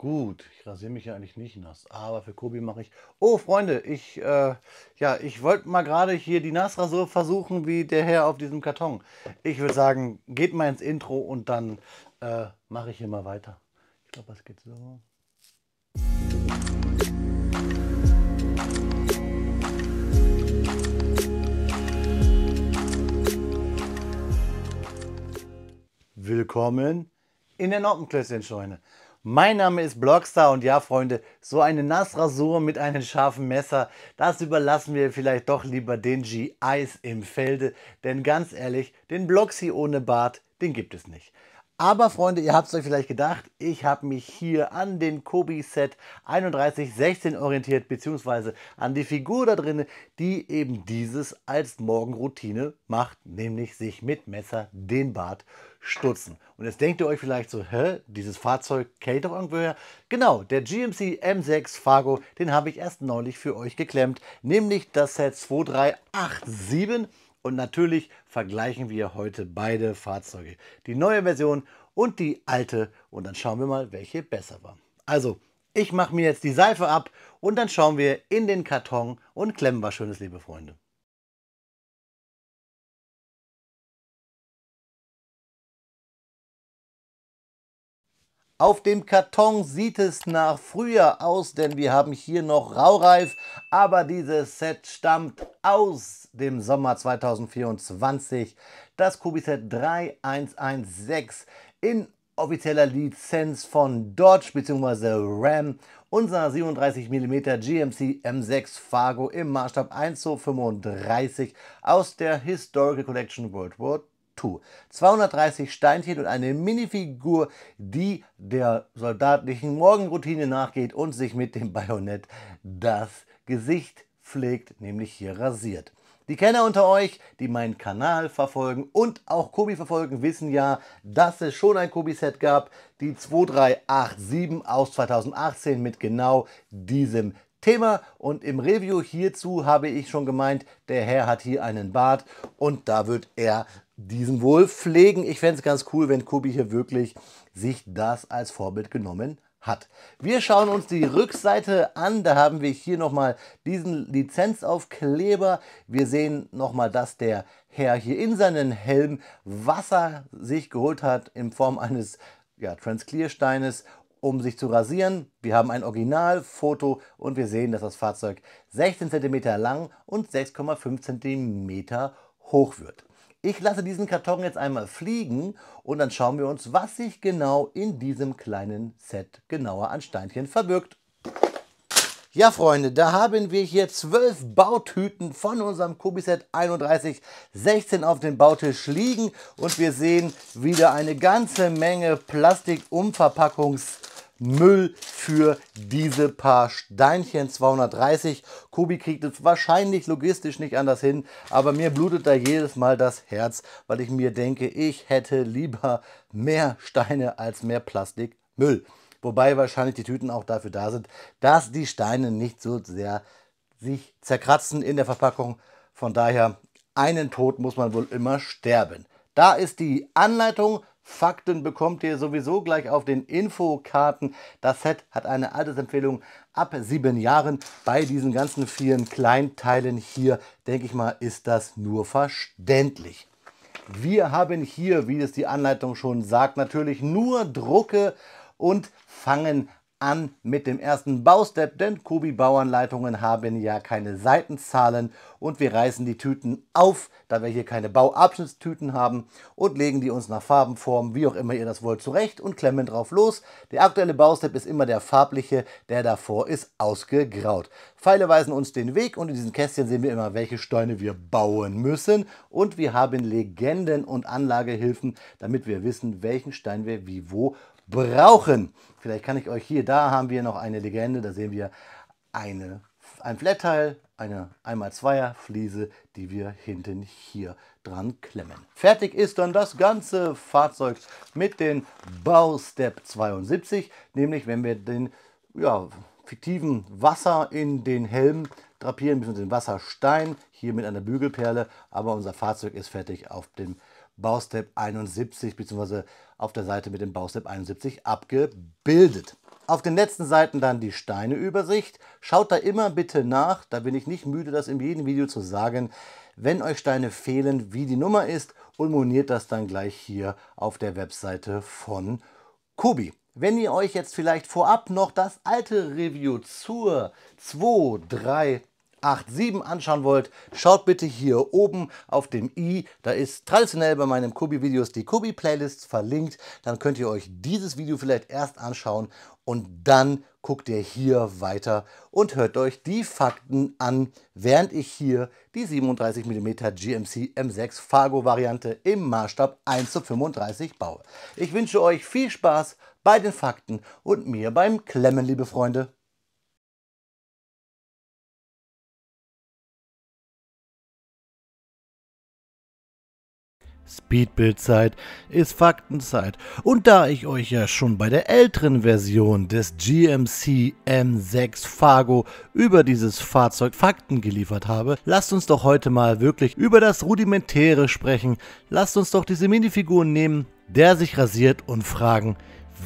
Gut, ich rasiere mich ja eigentlich nicht nass, aber für Kobi mache ich. Oh, Freunde, ja, ich wollte mal gerade hier die Nassrasur versuchen, wie der Herr auf diesem Karton. Ich würde sagen, geht mal ins Intro und dann mache ich hier mal weiter. Ich glaube, das geht so. Willkommen in der Noppenklößchenscheune. Mein Name ist Blockstar und ja, Freunde, so eine Nassrasur mit einem scharfen Messer, das überlassen wir vielleicht doch lieber den GIs im Felde, denn ganz ehrlich, den Bloxy ohne Bart, den gibt es nicht. Aber Freunde, ihr habt es euch vielleicht gedacht, ich habe mich hier an den Kobi Set 3116 orientiert, beziehungsweise an die Figur da drin, die eben dieses als Morgenroutine macht, nämlich sich mit Messer den Bart stutzen. Und jetzt denkt ihr euch vielleicht so, hä, dieses Fahrzeug kennt doch irgendwoher? Genau, der GMC M6 Fargo, den habe ich erst neulich für euch geklemmt, nämlich das Set 2387. Und natürlich vergleichen wir heute beide Fahrzeuge. Die neue Version und die alte. Und dann schauen wir mal, welche besser war. Also, ich mache mir jetzt die Seife ab und dann schauen wir in den Karton und klemmen was Schönes, liebe Freunde. Auf dem Karton sieht es nach Frühjahr aus, denn wir haben hier noch Raureif, aber dieses Set stammt aus dem Sommer 2024. Das Kobi-Set 3116 in offizieller Lizenz von Dodge bzw. Ram. Unser 37 mm GMC M6 Fargo im Maßstab 1:35 aus der Historical Collection World War 230 Steinchen und eine Minifigur, die der soldatlichen Morgenroutine nachgeht und sich mit dem Bajonett das Gesicht pflegt, nämlich hier rasiert. Die Kenner unter euch, die meinen Kanal verfolgen und auch Kobi verfolgen, wissen ja, dass es schon ein Kobi-Set gab, die 2387 aus 2018 mit genau diesem Thema. Und im Review hierzu habe ich schon gemeint, der Herr hat hier einen Bart und da wird er diesen wohl pflegen. Ich fände es ganz cool, wenn Kobi hier wirklich sich das als Vorbild genommen hat. Wir schauen uns die Rückseite an. Da haben wir hier nochmal diesen Lizenzaufkleber. Wir sehen nochmal, dass der Herr hier in seinen Helm Wasser sich geholt hat in Form eines Transclear-Steines, um sich zu rasieren. Wir haben ein Originalfoto und wir sehen, dass das Fahrzeug 16 cm lang und 6,5 cm hoch wird. Ich lasse diesen Karton jetzt einmal fliegen und dann schauen wir uns, was sich genau in diesem kleinen Set genauer an Steinchen verbirgt. Ja, Freunde, da haben wir hier 12 Bautüten von unserem Kobi-Set 3116 auf dem Bautisch liegen und wir sehen wieder eine ganze Menge Plastik-Umverpackungsmüll für diese paar Steinchen 230. Kobi kriegt es wahrscheinlich logistisch nicht anders hin, aber mir blutet da jedes Mal das Herz, weil ich mir denke, ich hätte lieber mehr Steine als mehr Plastikmüll. Wobei wahrscheinlich die Tüten auch dafür da sind, dass die Steine nicht so sehr sich zerkratzen in der Verpackung. Von daher, einen Tod muss man wohl immer sterben. Da ist die Anleitung. Fakten bekommt ihr sowieso gleich auf den Infokarten. Das Set hat eine Altersempfehlung ab 7 Jahren. Bei diesen ganzen vielen Kleinteilen hier, denke ich mal, ist das nur verständlich. Wir haben hier, wie es die Anleitung schon sagt, natürlich nur Drucke und fangen an mit dem ersten Baustep, denn Kobi-Bauanleitungen haben ja keine Seitenzahlen und wir reißen die Tüten auf, da wir hier keine Bauabschnittstüten haben und legen die uns nach Farbenform, wie auch immer ihr das wollt, zurecht und klemmen drauf los. Der aktuelle Baustep ist immer der farbliche, der davor ist ausgegraut. Pfeile weisen uns den Weg und in diesen Kästchen sehen wir immer, welche Steine wir bauen müssen und wir haben Legenden und Anlagehilfen, damit wir wissen, welchen Stein wir wie wo brauchen. Vielleicht kann ich euch hier, da haben wir noch eine Legende, da sehen wir ein Flatteil, eine 1x2er Fliese, die wir hinten hier dran klemmen. Fertig ist dann das ganze Fahrzeug mit dem Baustep 72, nämlich wenn wir den fiktiven Wasser in den Helm drapieren, müssen wir den Wasserstein hier mit einer Bügelperle, aber unser Fahrzeug ist fertig auf dem Baustep 71 bzw. auf der Seite mit dem Baustep 71 abgebildet. Auf den letzten Seiten dann die Steineübersicht. Schaut da immer bitte nach, da bin ich nicht müde, das in jedem Video zu sagen, wenn euch Steine fehlen, wie die Nummer ist, und moniert das dann gleich hier auf der Webseite von Kubi. Wenn ihr euch jetzt vielleicht vorab noch das alte Review zur 2387 anschauen wollt, schaut bitte hier oben auf dem i, da ist traditionell bei meinen Kubi-Videos die Kubi-Playlist verlinkt, dann könnt ihr euch dieses Video vielleicht erst anschauen und dann guckt ihr hier weiter und hört euch die Fakten an, während ich hier die 37 mm GMC M6 Fargo-Variante im Maßstab 1:35 baue. Ich wünsche euch viel Spaß bei den Fakten und mir beim Klemmen, liebe Freunde. Speedbildzeit ist Faktenzeit. Und da ich euch ja schon bei der älteren Version des GMC M6 Fargo über dieses Fahrzeug Fakten geliefert habe, lasst uns doch heute mal wirklich über das Rudimentäre sprechen. Lasst uns doch diese Minifigur nehmen, der sich rasiert, und fragen,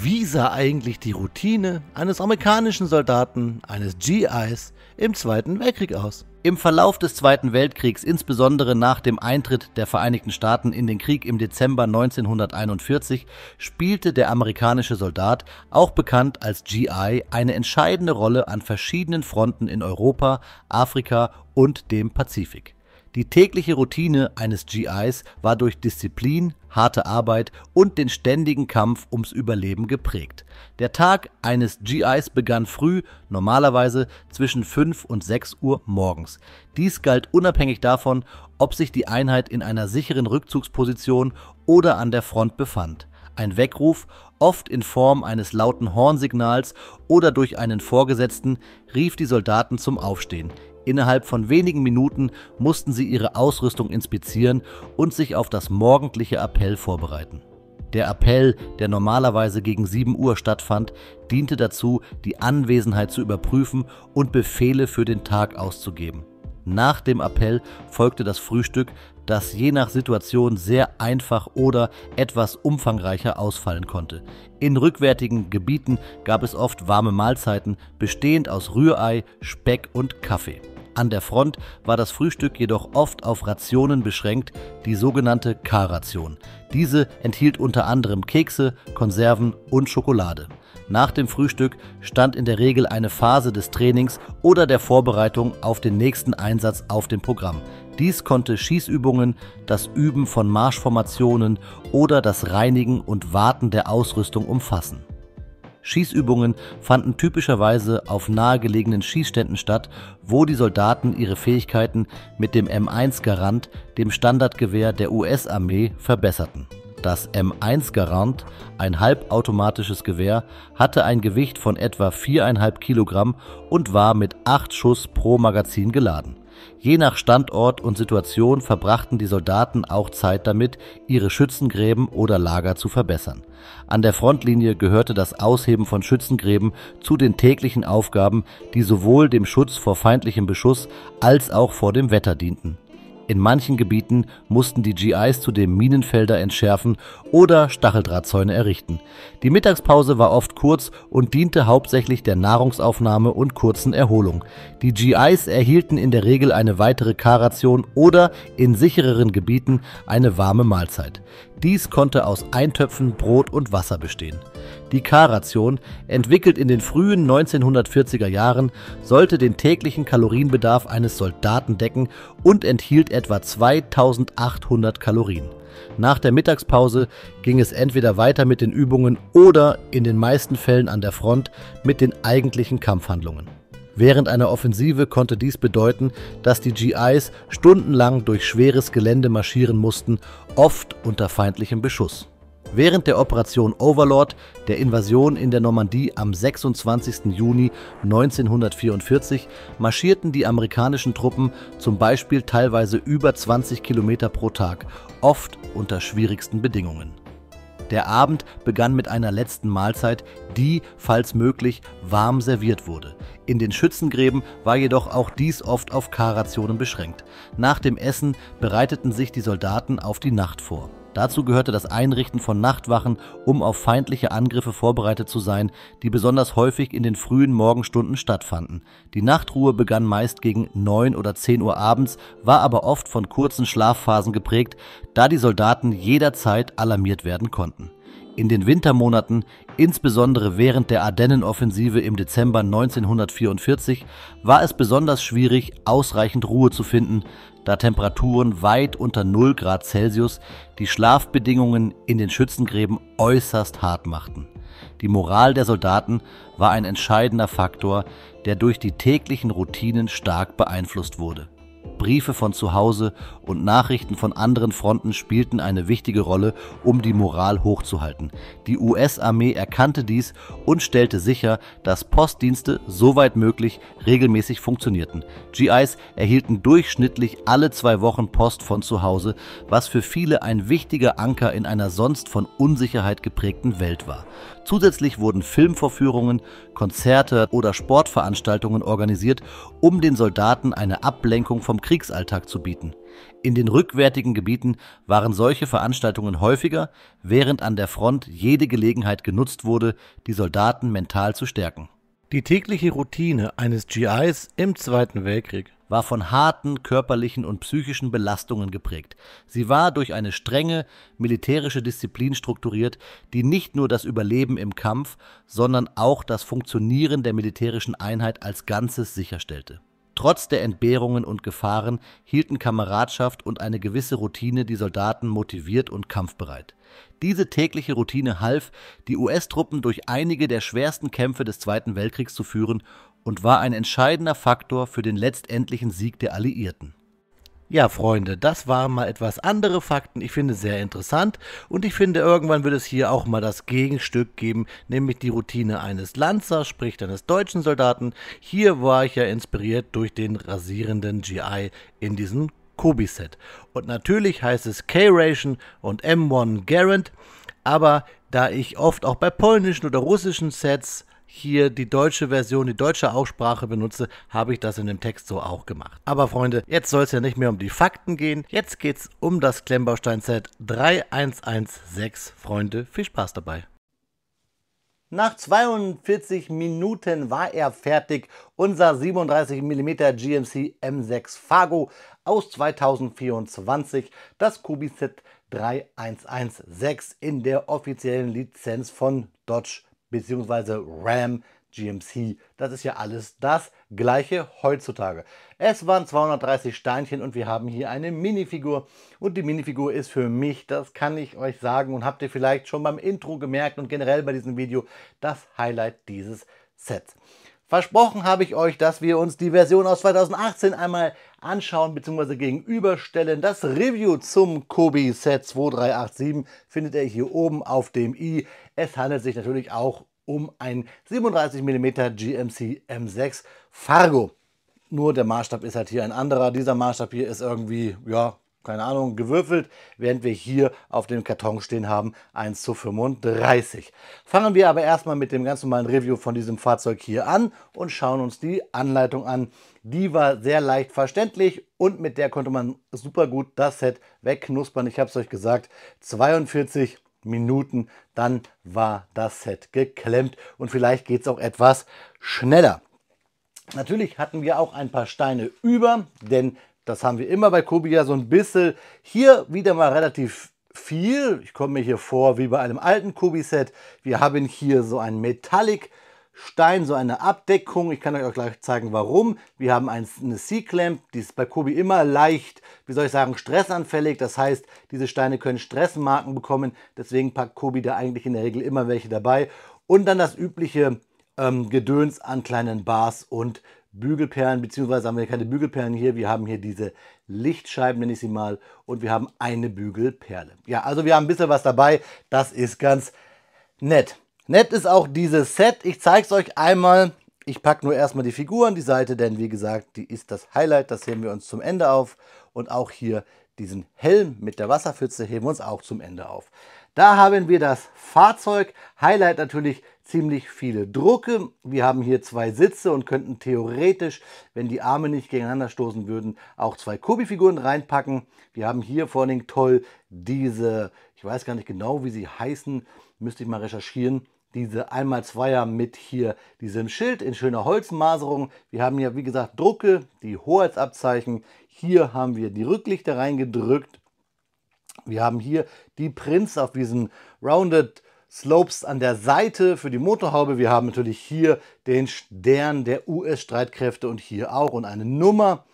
wie sah eigentlich die Routine eines amerikanischen Soldaten, eines GIs, im Zweiten Weltkrieg aus? Im Verlauf des Zweiten Weltkriegs, insbesondere nach dem Eintritt der Vereinigten Staaten in den Krieg im Dezember 1941, spielte der amerikanische Soldat, auch bekannt als GI, eine entscheidende Rolle an verschiedenen Fronten in Europa, Afrika und dem Pazifik. Die tägliche Routine eines GIs war durch Disziplin, harte Arbeit und den ständigen Kampf ums Überleben geprägt. Der Tag eines GIs begann früh, normalerweise zwischen 5 und 6 Uhr morgens. Dies galt unabhängig davon, ob sich die Einheit in einer sicheren Rückzugsposition oder an der Front befand. Ein Weckruf, oft in Form eines lauten Hornsignals oder durch einen Vorgesetzten, rief die Soldaten zum Aufstehen. Innerhalb von wenigen Minuten mussten sie ihre Ausrüstung inspizieren und sich auf das morgendliche Appell vorbereiten. Der Appell, der normalerweise gegen 7 Uhr stattfand, diente dazu, die Anwesenheit zu überprüfen und Befehle für den Tag auszugeben. Nach dem Appell folgte das Frühstück, das je nach Situation sehr einfach oder etwas umfangreicher ausfallen konnte. In rückwärtigen Gebieten gab es oft warme Mahlzeiten, bestehend aus Rührei, Speck und Kaffee. An der Front war das Frühstück jedoch oft auf Rationen beschränkt, die sogenannte K-Ration. Diese enthielt unter anderem Kekse, Konserven und Schokolade. Nach dem Frühstück stand in der Regel eine Phase des Trainings oder der Vorbereitung auf den nächsten Einsatz auf dem Programm. Dies konnte Schießübungen, das Üben von Marschformationen oder das Reinigen und Warten der Ausrüstung umfassen. Schießübungen fanden typischerweise auf nahegelegenen Schießständen statt, wo die Soldaten ihre Fähigkeiten mit dem M1 Garand, dem Standardgewehr der US-Armee, verbesserten. Das M1 Garand, ein halbautomatisches Gewehr, hatte ein Gewicht von etwa 4,5 Kilogramm und war mit 8 Schuss pro Magazin geladen. Je nach Standort und Situation verbrachten die Soldaten auch Zeit damit, ihre Schützengräben oder Lager zu verbessern. An der Frontlinie gehörte das Ausheben von Schützengräben zu den täglichen Aufgaben, die sowohl dem Schutz vor feindlichem Beschuss als auch vor dem Wetter dienten. In manchen Gebieten mussten die GIs zudem Minenfelder entschärfen oder Stacheldrahtzäune errichten. Die Mittagspause war oft kurz und diente hauptsächlich der Nahrungsaufnahme und kurzen Erholung. Die GIs erhielten in der Regel eine weitere K-Ration oder in sichereren Gebieten eine warme Mahlzeit. Dies konnte aus Eintöpfen, Brot und Wasser bestehen. Die K-Ration, entwickelt in den frühen 1940er Jahren, sollte den täglichen Kalorienbedarf eines Soldaten decken und enthielt etwa 2800 Kalorien. Nach der Mittagspause ging es entweder weiter mit den Übungen oder in den meisten Fällen an der Front mit den eigentlichen Kampfhandlungen. Während einer Offensive konnte dies bedeuten, dass die GIs stundenlang durch schweres Gelände marschieren mussten, oft unter feindlichem Beschuss. Während der Operation Overlord, der Invasion in der Normandie am 26. Juni 1944, marschierten die amerikanischen Truppen zum Beispiel teilweise über 20 Kilometer pro Tag, oft unter schwierigsten Bedingungen. Der Abend begann mit einer letzten Mahlzeit, die, falls möglich, warm serviert wurde. In den Schützengräben war jedoch auch dies oft auf K-Rationen beschränkt. Nach dem Essen bereiteten sich die Soldaten auf die Nacht vor. Dazu gehörte das Einrichten von Nachtwachen, um auf feindliche Angriffe vorbereitet zu sein, die besonders häufig in den frühen Morgenstunden stattfanden. Die Nachtruhe begann meist gegen 9 oder 10 Uhr abends, war aber oft von kurzen Schlafphasen geprägt, da die Soldaten jederzeit alarmiert werden konnten. In den Wintermonaten, insbesondere während der Ardennenoffensive im Dezember 1944, war es besonders schwierig, ausreichend Ruhe zu finden, da Temperaturen weit unter 0 Grad Celsius die Schlafbedingungen in den Schützengräben äußerst hart machten. Die Moral der Soldaten war ein entscheidender Faktor, der durch die täglichen Routinen stark beeinflusst wurde. Briefe von zu Hause und Nachrichten von anderen Fronten spielten eine wichtige Rolle, um die Moral hochzuhalten. Die US-Armee erkannte dies und stellte sicher, dass Postdienste, soweit möglich, regelmäßig funktionierten. GIs erhielten durchschnittlich alle 2 Wochen Post von zu Hause, was für viele ein wichtiger Anker in einer sonst von Unsicherheit geprägten Welt war. Zusätzlich wurden Filmvorführungen, Konzerte oder Sportveranstaltungen organisiert, um den Soldaten eine Ablenkung vom Kriegsalltag zu bieten. In den rückwärtigen Gebieten waren solche Veranstaltungen häufiger, während an der Front jede Gelegenheit genutzt wurde, die Soldaten mental zu stärken. Die tägliche Routine eines GIs im Zweiten Weltkrieg war von harten körperlichen und psychischen Belastungen geprägt. Sie war durch eine strenge militärische Disziplin strukturiert, die nicht nur das Überleben im Kampf, sondern auch das Funktionieren der militärischen Einheit als Ganzes sicherstellte. Trotz der Entbehrungen und Gefahren hielten Kameradschaft und eine gewisse Routine die Soldaten motiviert und kampfbereit. Diese tägliche Routine half, die US-Truppen durch einige der schwersten Kämpfe des Zweiten Weltkriegs zu führen und war ein entscheidender Faktor für den letztendlichen Sieg der Alliierten. Ja, Freunde, das waren mal etwas andere Fakten. Ich finde sehr interessant und ich finde, irgendwann wird es hier auch mal das Gegenstück geben, nämlich die Routine eines Lanzers, sprich eines deutschen Soldaten. Hier war ich ja inspiriert durch den rasierenden GI in diesem Kobi-Set. Und natürlich heißt es K-Ration und M1 Garand, aber da ich oft auch bei polnischen oder russischen Sets hier die deutsche Version, die deutsche Aussprache benutze, habe ich das in dem Text so auch gemacht. Aber Freunde, jetzt soll es ja nicht mehr um die Fakten gehen, jetzt geht es um das Klemmbaustein-Set 3116. Freunde, viel Spaß dabei. Nach 42 Minuten war er fertig, unser 37 mm GMC M6 Fargo aus 2024, das Kobi-Set 3116 in der offiziellen Lizenz von Dodge bzw. Ram GMC. Das ist ja alles das gleiche heutzutage. Es waren 230 Steinchen und wir haben hier eine Minifigur. Und die Minifigur ist für mich, das kann ich euch sagen und habt ihr vielleicht schon beim Intro gemerkt und generell bei diesem Video, das Highlight dieses Sets. Versprochen habe ich euch, dass wir uns die Version aus 2018 einmal anschauen bzw. gegenüberstellen. Das Review zum Kobi Set 2387 findet ihr hier oben auf dem i. Es handelt sich natürlich auch um ein 37 mm GMC M6 Fargo. Nur der Maßstab ist halt hier ein anderer. Dieser Maßstab hier ist irgendwie, ja, keine Ahnung, gewürfelt, während wir hier auf dem Karton stehen haben 1:35. Fangen wir aber erstmal mit dem ganz normalen Review von diesem Fahrzeug hier an und schauen uns die Anleitung an. Die war sehr leicht verständlich und mit der konnte man super gut das Set wegknuspern. Ich habe es euch gesagt, 42 Minuten, dann war das Set geklemmt und vielleicht geht es auch etwas schneller. Natürlich hatten wir auch ein paar Steine über, denn das haben wir immer bei Kobi ja so ein bisschen. Hier wieder mal relativ viel. Ich komme mir hier vor wie bei einem alten Kobi-Set. Wir haben hier so einen Metallic-Stein, so eine Abdeckung. Ich kann euch auch gleich zeigen, warum. Wir haben eine C-Clamp, die ist bei Kobi immer leicht, wie soll ich sagen, stressanfällig. Das heißt, diese Steine können Stressmarken bekommen. Deswegen packt Kobi da eigentlich in der Regel immer welche dabei. Und dann das übliche Gedöns an kleinen Bars und Bügelperlen, beziehungsweise haben wir keine Bügelperlen hier, wir haben hier diese Lichtscheiben, nenne ich sie mal, und wir haben eine Bügelperle. Ja, also wir haben ein bisschen was dabei, das ist ganz nett. Nett ist auch dieses Set, ich zeige es euch einmal. Ich packe nur erstmal die Figur an die Seite, denn wie gesagt, die ist das Highlight, das heben wir uns zum Ende auf. Und auch hier diesen Helm mit der Wasserpfütze heben wir uns auch zum Ende auf. Da haben wir das Fahrzeug, Highlight natürlich ziemlich viele Drucke. Wir haben hier 2 Sitze und könnten theoretisch, wenn die Arme nicht gegeneinander stoßen würden, auch 2 Kobi-Figuren reinpacken. Wir haben hier vor allem toll diese, ich weiß gar nicht genau, wie sie heißen, müsste ich mal recherchieren, diese 1x2er mit hier diesem Schild in schöner Holzmaserung. Wir haben hier, wie gesagt, Drucke, die Hoheitsabzeichen. Hier haben wir die Rücklichter reingedrückt. Wir haben hier die Prints auf diesen Rounded Slopes an der Seite für die Motorhaube. Wir haben natürlich hier den Stern der US-Streitkräfte und hier auch und eine Nummer,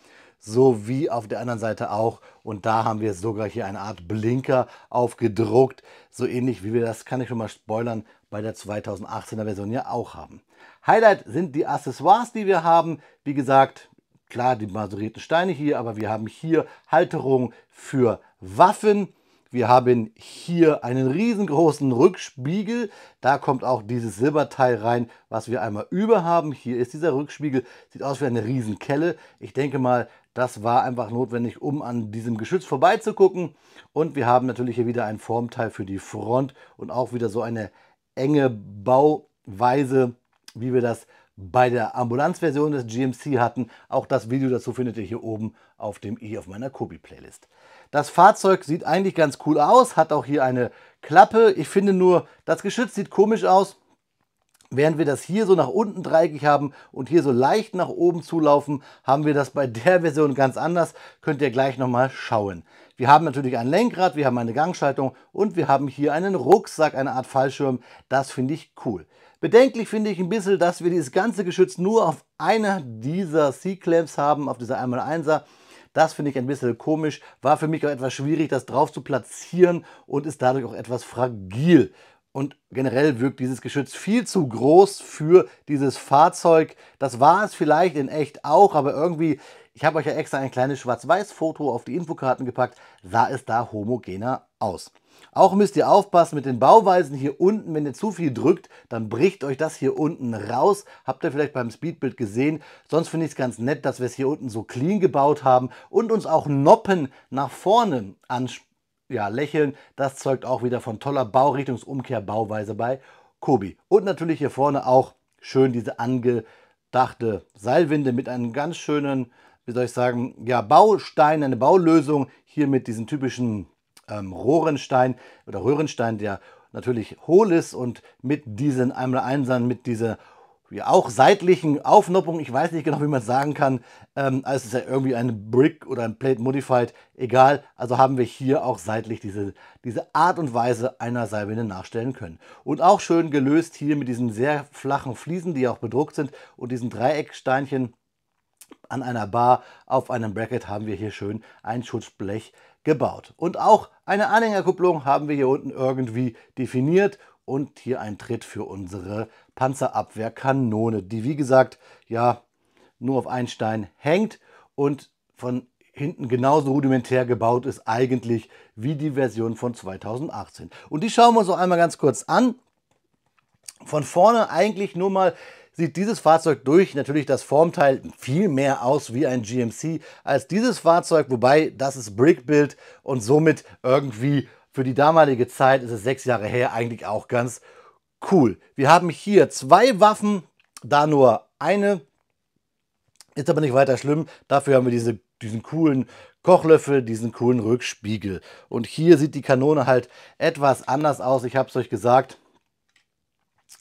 sowie auf der anderen Seite auch. Und da haben wir sogar hier eine Art Blinker aufgedruckt, so ähnlich wie wir das, kann ich schon mal spoilern, bei der 2018er Version ja auch haben. Highlight sind die Accessoires, die wir haben. Wie gesagt, klar, die maserierten Steine hier, aber wir haben hier Halterung für Waffen. Wir haben hier einen riesengroßen Rückspiegel. Da kommt auch dieses Silberteil rein, was wir einmal über haben. Hier ist dieser Rückspiegel. Sieht aus wie eine Riesenkelle. Ich denke mal, das war einfach notwendig, um an diesem Geschütz vorbeizugucken. Und wir haben natürlich hier wieder ein Formteil für die Front und auch wieder so eine enge Bauweise, wie wir das bei der Ambulanzversion des GMC hatten. Auch das Video dazu findet ihr hier oben auf dem i auf meiner Kobi-Playlist. Das Fahrzeug sieht eigentlich ganz cool aus, hat auch hier eine Klappe. Ich finde nur, das Geschütz sieht komisch aus. Während wir das hier so nach unten dreieckig haben und hier so leicht nach oben zulaufen, haben wir das bei der Version ganz anders. Könnt ihr gleich nochmal schauen. Wir haben natürlich ein Lenkrad, wir haben eine Gangschaltung und wir haben hier einen Rucksack, eine Art Fallschirm. Das finde ich cool. Bedenklich finde ich ein bisschen, dass wir dieses ganze Geschütz nur auf einer dieser C-Clamps haben, auf dieser 1x1er. Das finde ich ein bisschen komisch. War für mich auch etwas schwierig, das drauf zu platzieren und ist dadurch auch etwas fragil. Und generell wirkt dieses Geschütz viel zu groß für dieses Fahrzeug. Das war es vielleicht in echt auch, aber irgendwie, ich habe euch ja extra ein kleines Schwarz-Weiß-Foto auf die Infokarten gepackt, sah es da homogener aus. Auch müsst ihr aufpassen mit den Bauweisen hier unten, wenn ihr zu viel drückt, dann bricht euch das hier unten raus. Habt ihr vielleicht beim Speedbild gesehen. Sonst finde ich es ganz nett, dass wir es hier unten so clean gebaut haben und uns auch Noppen nach vorne lächeln. Das zeugt auch wieder von toller Baurichtungsumkehr-Bauweise bei Kobi. Und natürlich hier vorne auch schön diese angedachte Seilwinde mit einem ganz schönen, wie soll ich sagen, ja, Baustein, eine Baulösung hier mit diesen typischen Rohrenstein oder Röhrenstein, der natürlich hohl ist und mit diesen 1x1ern, mit dieser ja, auch seitlichen Aufnoppung, ich weiß nicht genau, wie man es sagen kann, also es ist ja irgendwie eine Brick oder ein Plate Modified, egal, also haben wir hier auch seitlich diese Art und Weise einer Seilwinde nachstellen können. Und auch schön gelöst hier mit diesen sehr flachen Fliesen, die auch bedruckt sind und diesen Dreiecksteinchen an einer Bar auf einem Bracket haben wir hier schön ein Schutzblech gebaut. Und auch eine Anhängerkupplung haben wir hier unten irgendwie definiert und hier ein Tritt für unsere Panzerabwehrkanone, die wie gesagt ja nur auf einen Stein hängt und von hinten genauso rudimentär gebaut ist eigentlich wie die Version von 2018. Und die schauen wir uns auch einmal ganz kurz an. Von vorne eigentlich nur mal sieht dieses Fahrzeug durch natürlich das Formteil viel mehr aus wie ein GMC als dieses Fahrzeug, wobei das ist Brick-Build und somit irgendwie für die damalige Zeit, ist es 6 Jahre her, eigentlich auch ganz cool. Wir haben hier 2 Waffen, da nur eine, ist aber nicht weiter schlimm. Dafür haben wir diesen coolen Kochlöffel, diesen coolen Rückspiegel. Und hier sieht die Kanone halt etwas anders aus, ich habe es euch gesagt,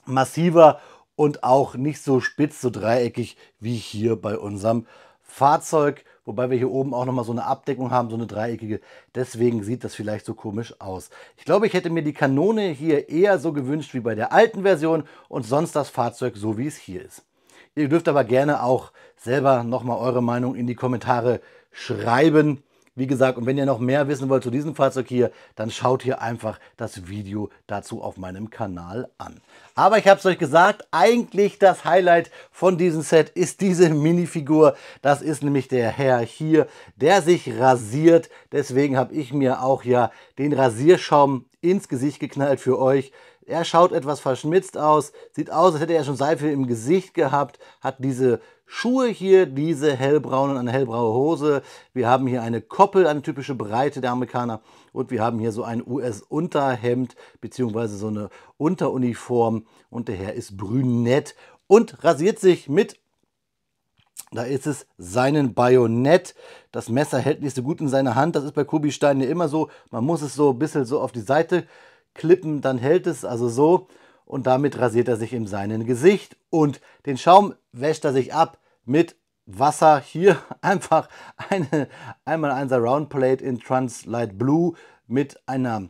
massiver und auch nicht so spitz, so dreieckig wie hier bei unserem Fahrzeug. Wobei wir hier oben auch nochmal so eine Abdeckung haben, so eine dreieckige. Deswegen sieht das vielleicht so komisch aus. Ich glaube, ich hätte mir die Kanone hier eher so gewünscht wie bei der alten Version und sonst das Fahrzeug so, wie es hier ist. Ihr dürft aber gerne auch selber nochmal eure Meinung in die Kommentare schreiben. Wie gesagt, und wenn ihr noch mehr wissen wollt zu diesem Fahrzeug hier, dann schaut hier einfach das Video dazu auf meinem Kanal an. Aber ich habe es euch gesagt, eigentlich das Highlight von diesem Set ist diese Minifigur. Das ist nämlich der Herr hier, der sich rasiert. Deswegen habe ich mir auch ja den Rasierschaum ins Gesicht geknallt für euch. Er schaut etwas verschmitzt aus, sieht aus, als hätte er schon Seife im Gesicht gehabt, hat diese Schuhe hier, diese hellbraune, eine hellbraue Hose. Wir haben hier eine Koppel, eine typische Breite der Amerikaner. Und wir haben hier so ein US-Unterhemd, beziehungsweise so eine Unteruniform. Und der Herr ist brünett und rasiert sich mit, da ist es, seinen Bajonett. Das Messer hält nicht so gut in seiner Hand. Das ist bei Kubi-Steinen ja immer so. Man muss es so ein bisschen so auf die Seite klippen, dann hält es also so. Und damit rasiert er sich in seinem Gesicht. Und den Schaum wäscht er sich ab mit Wasser. Hier einfach eine 1x1er Roundplate in Translight Blue mit einem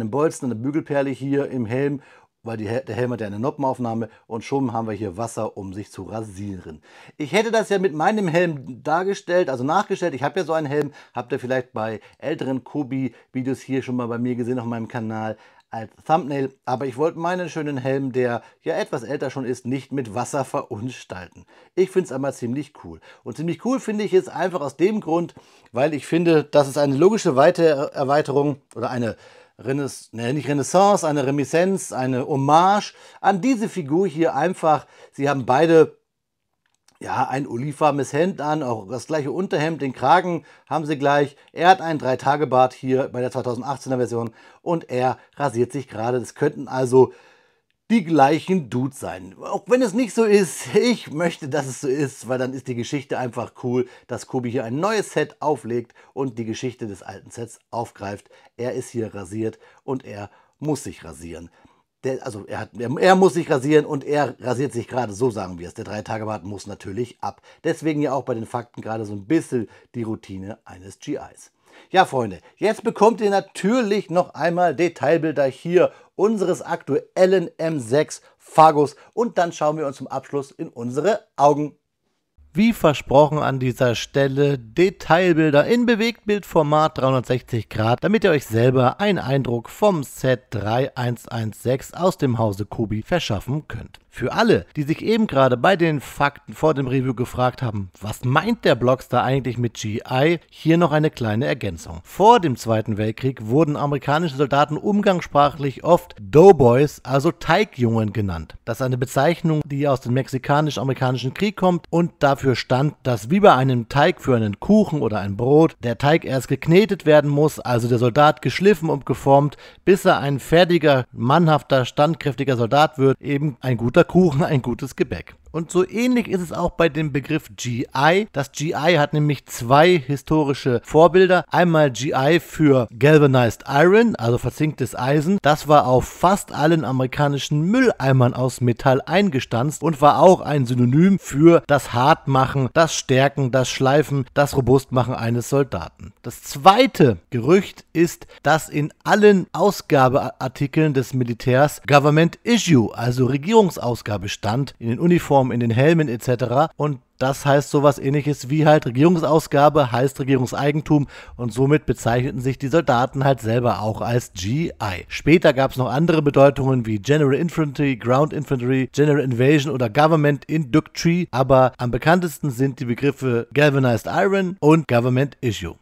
Bolzen, einer Bügelperle hier im Helm, weil der Helm hat ja eine Noppenaufnahme und schon haben wir hier Wasser, um sich zu rasieren. Ich hätte das ja mit meinem Helm dargestellt, also nachgestellt. Ich habe ja so einen Helm, habt ihr vielleicht bei älteren Kubi-Videos hier schon mal bei mir gesehen auf meinem Kanal als Thumbnail. Aber ich wollte meinen schönen Helm, der ja etwas älter schon ist, nicht mit Wasser verunstalten. Ich finde es aber ziemlich cool. Und ziemlich cool finde ich es einfach aus dem Grund, weil ich finde, das ist eine logische Erweiterung oder eine nicht Renaissance, eine Reminiszenz, eine Hommage an diese Figur hier einfach. Sie haben beide ja ein olifarbenes Hemd an, auch das gleiche Unterhemd, den Kragen haben sie gleich. Er hat einen 3-Tage-Bart hier bei der 2018er Version und er rasiert sich gerade. Das könnten also die gleichen Dudes sein. Auch wenn es nicht so ist, ich möchte, dass es so ist, weil dann ist die Geschichte einfach cool, dass Kubi hier ein neues Set auflegt und die Geschichte des alten Sets aufgreift. Er ist hier rasiert und er muss sich rasieren. Er muss sich rasieren und er rasiert sich gerade, so sagen wir es. Der 3-Tage-Bart muss natürlich ab. Deswegen ja auch bei den Fakten gerade so ein bisschen die Routine eines GIs. Ja, Freunde, jetzt bekommt ihr natürlich noch einmal Detailbilder hier unseres aktuellen M6 Fagus und dann schauen wir uns zum Abschluss in unsere Augen. Wie versprochen an dieser Stelle Detailbilder in Bewegtbildformat 360 Grad, damit ihr euch selber einen Eindruck vom Set 3116 aus dem Hause Kubi verschaffen könnt. Für alle, die sich eben gerade bei den Fakten vor dem Review gefragt haben, was meint der Blockstar eigentlich mit GI, hier noch eine kleine Ergänzung. Vor dem Zweiten Weltkrieg wurden amerikanische Soldaten umgangssprachlich oft Doughboys, also Teigjungen genannt. Das ist eine Bezeichnung, die aus dem mexikanisch-amerikanischen Krieg kommt und dafür stand, dass wie bei einem Teig für einen Kuchen oder ein Brot der Teig erst geknetet werden muss, also der Soldat geschliffen und geformt, bis er ein fertiger, mannhafter, standkräftiger Soldat wird, eben ein guter Kuchen, ein gutes Gebäck. Und so ähnlich ist es auch bei dem Begriff GI. Das GI hat nämlich zwei historische Vorbilder. Einmal GI für Galvanized Iron, also verzinktes Eisen. Das war auf fast allen amerikanischen Mülleimern aus Metall eingestanzt und war auch ein Synonym für das Hartmachen, das Stärken, das Schleifen, das Robustmachen eines Soldaten. Das zweite Gerücht ist, dass in allen Ausgabeartikeln des Militärs Government Issue, also Regierungsausgabe stand, in den Uniformen, in den Helmen etc. Und das heißt sowas ähnliches wie halt Regierungsausgabe heißt Regierungseigentum und somit bezeichneten sich die Soldaten halt selber auch als GI. Später gab es noch andere Bedeutungen wie General Infantry, Ground Infantry, General Invasion oder Government Inductee, aber am bekanntesten sind die Begriffe Galvanized Iron und Government Issue.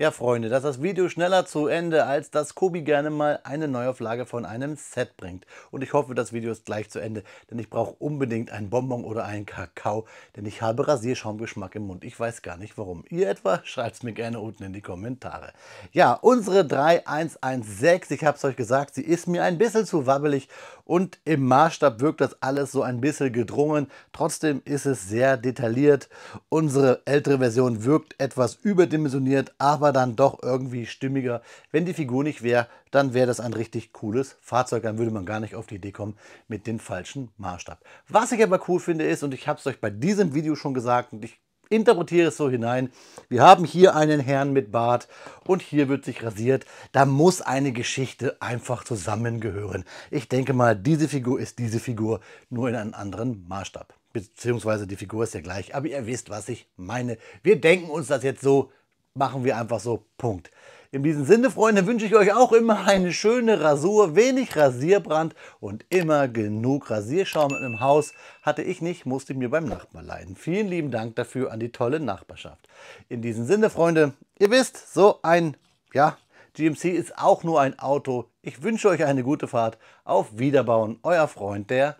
Ja, Freunde, das ist das Video schneller zu Ende, als dass Kubi gerne mal eine Neuauflage von einem Set bringt. Und ich hoffe, das Video ist gleich zu Ende, denn ich brauche unbedingt einen Bonbon oder einen Kakao, denn ich habe Rasierschaumgeschmack im Mund. Ich weiß gar nicht warum. Ihr etwa? Schreibt es mir gerne unten in die Kommentare. Ja, unsere 3116, ich habe es euch gesagt, sie ist mir ein bisschen zu wabbelig und im Maßstab wirkt das alles so ein bisschen gedrungen. Trotzdem ist es sehr detailliert. Unsere ältere Version wirkt etwas überdimensioniert, aber dann doch irgendwie stimmiger. Wenn die Figur nicht wäre, dann wäre das ein richtig cooles Fahrzeug. Dann würde man gar nicht auf die Idee kommen mit dem falschen Maßstab. Was ich aber cool finde ist, und ich habe es euch bei diesem Video schon gesagt, und ich interpretiere es so hinein, wir haben hier einen Herrn mit Bart und hier wird sich rasiert. Da muss eine Geschichte einfach zusammengehören. Ich denke mal, diese Figur ist diese Figur, nur in einem anderen Maßstab. Beziehungsweise die Figur ist ja gleich, aber ihr wisst, was ich meine. Wir denken uns das jetzt so, machen wir einfach so, Punkt. In diesem Sinne, Freunde, wünsche ich euch auch immer eine schöne Rasur, wenig Rasierbrand und immer genug Rasierschaum im Haus. Hatte ich nicht, musste mir beim Nachbar leihen. Vielen lieben Dank dafür an die tolle Nachbarschaft. In diesem Sinne, Freunde, ihr wisst, so ein, ja, GMC ist auch nur ein Auto. Ich wünsche euch eine gute Fahrt. Auf Wiederbauen, euer Freund, der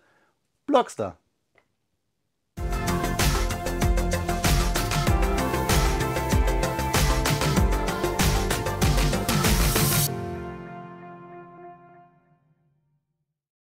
Blockstar.